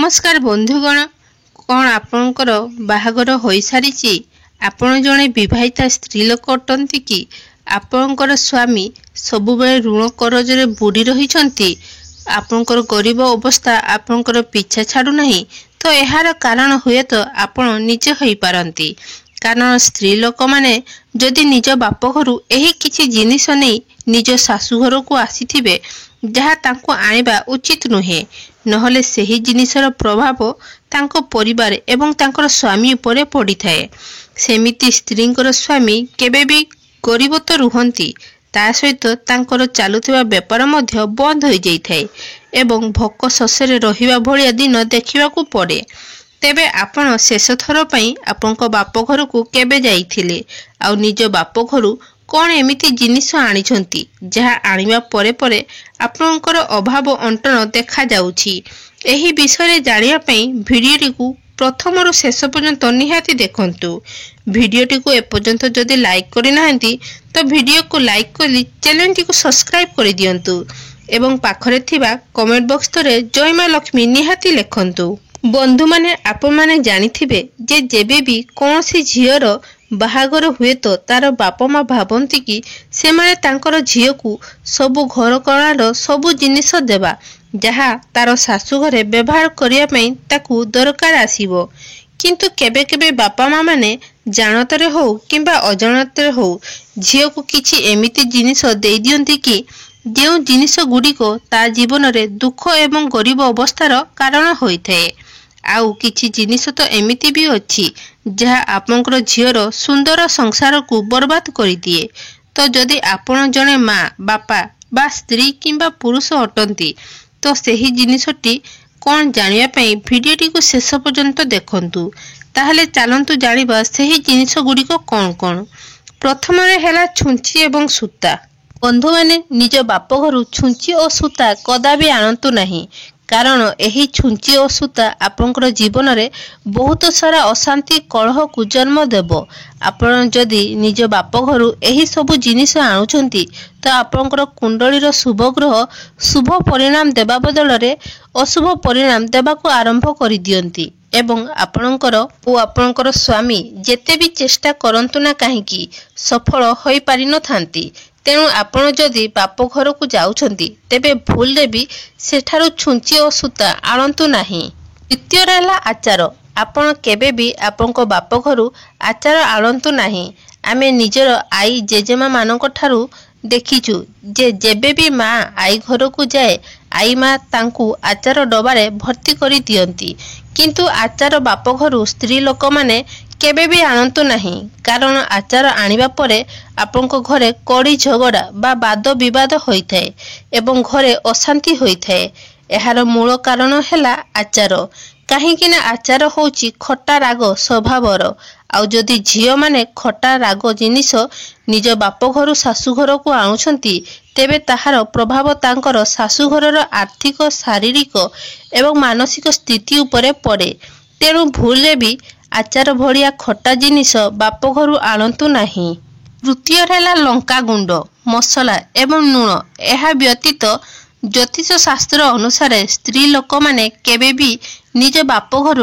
नमस्कार बंधुगण, कौन आपणकर बाहागर हो सारी? आपण जड़े बहिता स्त्री लोक अटंती कि आपणकर स्वामी सबुबले ऋण करजरे बुड़ी रही? आपणकर गरीब अवस्था आपणकर पीछा छाड़ू नहीं तो यार कारण हुए तो आपण निजे हो पारती। कारण स्त्री लोक माने जदि निज बाप घर यही किछि जिनिस नहीं निज शाशु घर को आसीथिबे जहाँ तांको आनिबा उचित नुहे, नहले सही जिनिसर प्रभाव तांको परिवार एवं तांकर स्वामी उपरे पड़ी थाए। सेमिति स्त्रींकर स्वामी केबे भी गरीब तो रुहंती, ता सहित तांकर चालुथिबा व्यापार मध्य बंद हो जाई थाए एवं भोक शशरे रहिबा भलिया दिन देखिबाकू पड़े। तेबे आपण शेष थर पई आपनको बाप घर को केबे जाइथिले आ निज बाप घर कौन एमिति जिनिस आनिछंती जहा आनिबा परे परे आपनकर अभाव अंटन देखा जाउछि? एही विषय जानिया पई भिडियोटी को प्रथम शेष पर्यंत निहाती देखंतु। भिडियोटी को एपर्यंत जदि लाइक करि नाहंती तो भिडियो को लाइक करी चैनल को सब्सक्राइब कर दियंतु एवं पाखरे थिबा कमेंट बॉक्स तरे जय मां लक्ष्मी निहाती लेखंतु। बंधु माने आपण माने जानिथिबे जे जेबे भी कौन सी झीयर बाहागर हुए तो तार बाप माँ भावती कि से माने तांकर झील को सबु घर कणार सबु जिनिस देवा जहा तार शाशु घरे व्यवहार करिया पई ताकू दरकार आसीबो। किंतु केबे केबे बापा माँ माने जानतरे हो किंबा अजाणतरे हो झील को किछि एमिति जिनिस देई दियंती कि जेउ जिनिस गुड़िको ता जीवन रे दुख एवं गरीब अवस्थार कारण होइथाए। आउ किछि जिनिस तो एमिति भी अछि जहा आपनकर झीर सुंदर संसार को बर्बाद करि दिए। तो जदि आपण जने माँ बापा बा स्त्री किंबा पुरुष अटंती तो सही जिनिसटी कौन जानिया पई भिडियोटी को शेष पर्यंत देखंतु। ताहले चलंतु जानिबा सही जिनिस गुड़िको कौन कौन। प्रथम है छुंची एवं सूता। बंधु माने निज बाप घर छुंची और सूता कदाबी आणंतु नहीं, कारण यही छुंची और सूता आपनकर जीवन रे बहुत सारा अशांति कलह को जन्म देव। आपण जदि निज बाप घर यही सबु जिनिस आणुछंती तो आपनकर कुंडलीर शुभ ग्रह शुभ परिणाम देवा बदल रे अशुभ परिणाम देवा को आरंभ कर दियंती एवं आपनकर ओ आपनकर स्वामी जेते भी चेष्टा करंतु ना काहेकि सफल होई पारि न थांती। तेणु आपण जदि बाप घर को जाउछंती तेबे भूल रे भी सेठारु छुंची और सूता आणंतु नाही। द्वितीय रहला आचार। आपण केबे भी आपनको बाप घरु आचार आणंतु नाही। आमे निजर आई जेजेमा मानक ठारू देखिछु जे जेबे भी माँ आई घर को जाए आई माँ तांकू आचार डबारे भर्ती करी दियंती, किंतु आचार बाप घरु स्त्री लोक माने केबे भी आणंतु नहीं। कारण आचार आनिबा परे आपनको घरे कड़ी झगड़ा बा वाद विवाद होइथाए एवं घरे अशांति होइथाए। एहार मूल कारण हैला आचार। काहेकि ना आचार होउची खट्टा राग स्वभावर। आउ जदि झियो माने खट्टा राग जिनिस निज बाप घर शाशु घर को आणुछंती तेबे ताहार प्रभाव तांकर शाशु घरर आर्थिक शारीरिक एवं मानसिक स्थिति उपरे पड़े। तेणु भूल भी आचार भलिया खट्टा जिनिस बाप घर आणंतु नाही। तृतीय रहला लंका गुंड मसला एवं लुण। यह व्यतीत ज्योतिष शास्त्र अनुसार स्त्री लोक माने केबे भी निज बाप घर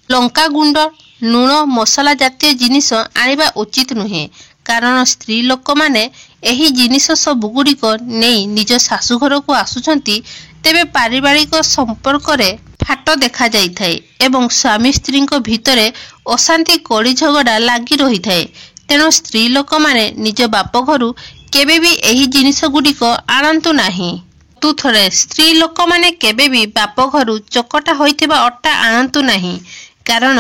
लंका गुंड लुण मसला जातीय जिनिस आनिबा उचित नुहे। कारण स्त्री लोक माने एही जिनिस सब गुड़िक नहीं निज शाशु घर को आसुछंती तेबे पारिवारिक संपर्क रे फाट देखा जाई थाए एवं स्वामी स्त्री भितरे अशांति कड़ी झगड़ा लगी रही थाए। तेणु स्त्री लोक माने निज बाप घर केबे भी एही जिनिस गुड़िक आणंतु नाही। तुथरे स्त्री लोक माने केबे भी बाप घर चकटा होइतिबा अट्टा आणंतु नाही। कारण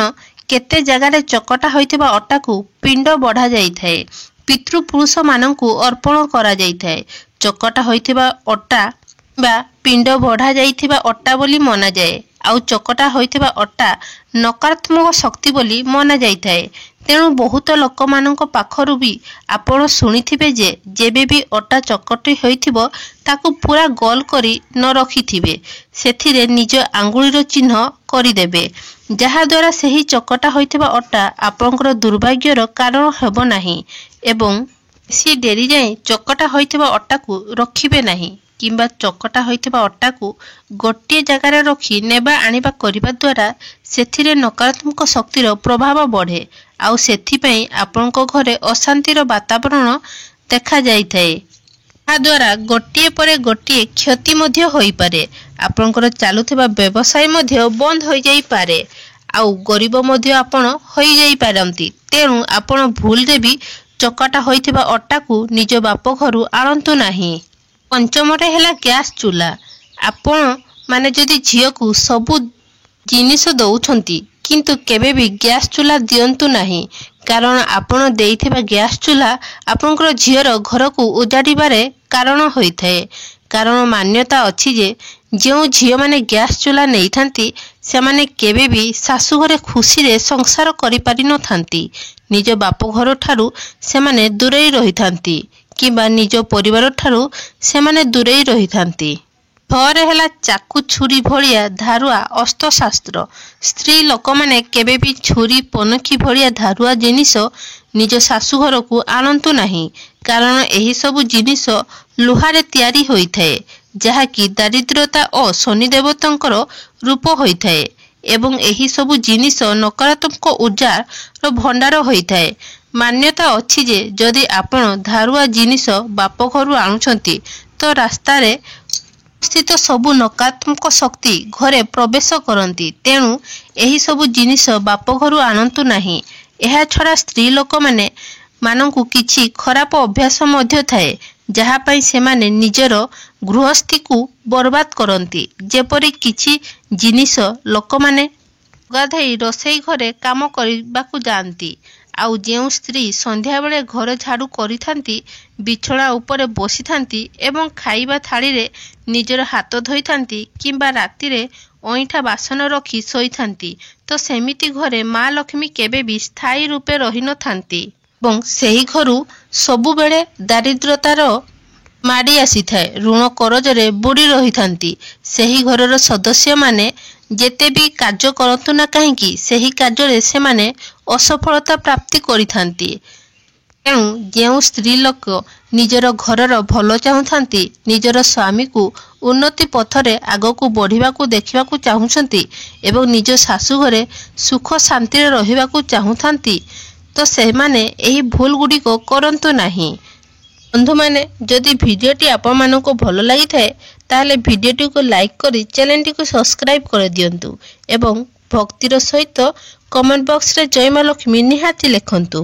केते जगार चकटा होइतिबा अट्टा को पिंड बढ़ा जाई थाए, पितृपुरुष मानकु अर्पण करा जाई थाए। चकटा होइतिबा अट्टा बा पिंड बढ़ा जाइथिबा अट्टा बोली मना जाए। आउ चकटा होइथिबा अट्टा नकारात्मक शक्ति बोली मना जाइथाए। तेणु बहुत लोक मानक पाखरु भी आपण शुणिथिबे जे जेबे भी अट्टा चकटी होइथिबो ताकू पूरा गोल करी न रखिथिबे, सेथिरे निज आंगुलीर चिन्ह करिदेबे, जहा द्वारा सही चकटा होइथिबा अट्टा आपनकर दुर्भाग्यर कारण हेबो नाही एवं सी डेरी जाए चकटा होइथिबा अट्टा को रखिबे नाही। କିମ୍ବା ଚକଟା ହୋଇଥିବା ଅଟାକୁ ଗୋଟିଏ ଜାଗାରେ ରଖି ନେବା ଆଣିବା କରିବା ଦ୍ୱାରା ସେଥିରେ ନକାରାତ୍ମକ ଶକ୍ତିର ପ୍ରଭାବ ବଢ଼େ ଆଉ ସେଥିପାଇଁ ଆପଣଙ୍କ ଘରେ ଅଶାନ୍ତିର ବାତାବରଣ ଦେଖାଯାଇଥାଏ। ଏହାଦ୍ୱାରା ଗୋଟିଏ ପରେ ଗୋଟିଏ କ୍ଷତି ମଧ୍ୟ ହୋଇପାରେ। ଆପଣଙ୍କର ଚାଲୁଥିବା ବ୍ୟବସାୟ ମଧ୍ୟ ବନ୍ଦ ହୋଇଯାଇପାରେ ଆଉ ଗରିବ ମଧ୍ୟ ଆପଣ ହୋଇଯାଇପାରନ୍ତି। ତେଣୁ ଆପଣ ଭୁଲରେ ବି ଚକଟା ହୋଇଥିବା ଅଟାକୁ ନିଜ ବାପ ଘରୁ ଆଣନ୍ତୁ ନାହିଁ। ପଞ୍ଚମରେ ହେଲା ଗ୍ୟାସ୍ ଚୁଲା। ଆପଣ ମାନେ ଯଦି ଝିଅକୁ ସବୁ ଜିନିଷ ଦେଉଛନ୍ତି କିନ୍ତୁ କେବେ ବି ଗ୍ୟାସ୍ ଚୁଲା ଦିଅନ୍ତୁ ନାହିଁ, କାରଣ ଆପଣ ଦେଇଥିବା ଗ୍ୟାସ୍ ଚୁଲା ଆପଣଙ୍କର ଝିଅର ଘରକୁ ଉଜାଡ଼ିବାରେ କାରଣ ହୋଇଥାଏ। କାରଣ ମାନ୍ୟତା ଅଛି ଯେ ଯେଉଁ ଝିଅମାନେ ଗ୍ୟାସ୍ ଚୁଲା ନେଇଥାନ୍ତି ସେମାନେ କେବେ ବି ଶାଶୁଘରେ ଖୁସିରେ ସଂସାର କରିପାରିନଥାନ୍ତି। ନିଜ ବାପଘର ଠାରୁ ସେମାନେ ଦୂରେଇ ରହିଥାନ୍ତି କିମ୍ବା ନିଜ ପରିବାର ଠାରୁ ସେମାନେ ଦୂରେଇ ରହିଥାନ୍ତି। ଛଅରେ ହେଲା ଚାକୁ ଛୁରୀ ଭଳିଆ ଧାରୁଆ ଅସ୍ତ୍ରଶାସ୍ତ୍ର। ସ୍ତ୍ରୀ ଲୋକମାନେ କେବେ ବି ଛୁରୀ ପନଖି ଭଳିଆ ଧାରୁଆ ଜିନିଷ ନିଜ ଶାଶୁଘରକୁ ଆଣନ୍ତୁ ନାହିଁ, କାରଣ ଏହିସବୁ ଜିନିଷ ଲୁହାରେ ତିଆରି ହୋଇଥାଏ ଯାହାକି ଦାରିଦ୍ର୍ୟତା ଓ ଶନି ଦେବତାଙ୍କର ରୂପ ହୋଇଥାଏ ଏବଂ ଏହି ସବୁ ଜିନିଷ ନକାରାତ୍ମକ ଉର୍ଜାର ଭଣ୍ଡାର ହୋଇଥାଏ। ମାନ୍ୟତା ଅଛି ଯେ ଯଦି ଆପଣ ଧାରୁଆ ଜିନିଷ ବାପ ଘରୁ ଆଣୁଛନ୍ତି ତ ରାସ୍ତାରେ ଉପସ୍ଥିତ ସବୁ ନକାରାତ୍ମକ ଶକ୍ତି ଘରେ ପ୍ରବେଶ କରନ୍ତି। ତେଣୁ ଏହି ସବୁ ଜିନିଷ ବାପ ଘରୁ ଆଣନ୍ତୁ ନାହିଁ। ଏହାଛଡ଼ା ସ୍ତ୍ରୀ ଲୋକମାନେ ମାନଙ୍କୁ କିଛି ଖରାପ ଅଭ୍ୟାସ ମଧ୍ୟ ଥାଏ ଯାହା ପାଇଁ ସେମାନେ ନିଜର ଗୃହସ୍ଥିକୁ ବର୍ବାଦ କରନ୍ତି। ଯେପରି କିଛି ଜିନିଷ ଲୋକମାନେ ଗାଧୋଇ ରୋଷେଇ ଘରେ କାମ କରିବାକୁ ଯାଆନ୍ତି ଆଉ ଯେଉଁ ସ୍ତ୍ରୀ ସନ୍ଧ୍ୟାବେଳେ ଘର ଝାଡ଼ୁ କରିଥାନ୍ତି, ବିଛଣା ଉପରେ ବସିଥାନ୍ତି ଏବଂ ଖାଇବା ଥାଳିରେ ନିଜର ହାତ ଧୋଇଥାନ୍ତି କିମ୍ବା ରାତିରେ ଅଇଁଠା ବାସନ ରଖି ଶୋଇଥାନ୍ତି, ତ ସେମିତି ଘରେ ମା ଲକ୍ଷ୍ମୀ କେବେ ବି ସ୍ଥାୟୀ ରୂପେ ରହିନଥାନ୍ତି ଏବଂ ସେହି ଘରୁ ସବୁବେଳେ ଦାରିଦ୍ର୍ୟତାର ମାଡ଼ି ଆସିଥାଏ। ଋଣ କରଜରେ ବୁଡ଼ି ରହିଥାନ୍ତି। ସେହି ଘରର ସଦସ୍ୟମାନେ ଯେତେ ବି କାର୍ଯ୍ୟ କରନ୍ତୁ ନା କାହିଁକି ସେହି କାର୍ଯ୍ୟରେ ସେମାନେ ଅସଫଳତା ପ୍ରାପ୍ତି କରିଥାନ୍ତି। ତେଣୁ ଯେଉଁ ସ୍ତ୍ରୀ ଲୋକ ନିଜର ଘରର ଭଲ ଚାହୁଁଥାନ୍ତି, ନିଜର ସ୍ୱାମୀକୁ ଉନ୍ନତି ପଥରେ ଆଗକୁ ବଢ଼ିବାକୁ ଦେଖିବାକୁ ଚାହୁଁଛନ୍ତି ଏବଂ ନିଜ ଶାଶୁଘରେ ସୁଖ ଶାନ୍ତିରେ ରହିବାକୁ ଚାହୁଁଥାନ୍ତି, ତ ସେମାନେ ଏହି ଭୁଲ ଗୁଡ଼ିକ କରନ୍ତୁ ନାହିଁ। ବନ୍ଧୁମାନେ, ଯଦି ଭିଡ଼ିଓଟି ଆପଣମାନଙ୍କୁ ଭଲ ଲାଗିଥାଏ ତାହେଲେ ଭିଡ଼ିଓଟିକୁ ଲାଇକ୍ କରି ଚ୍ୟାନେଲଟିକୁ ସବସ୍କ୍ରାଇବ୍ କରିଦିଅନ୍ତୁ ଏବଂ ଭକ୍ତିର ସହିତ କମେଣ୍ଟ ବକ୍ସରେ ଜୟ ମା ଲକ୍ଷ୍ମୀ ନିହାତି ଲେଖନ୍ତୁ।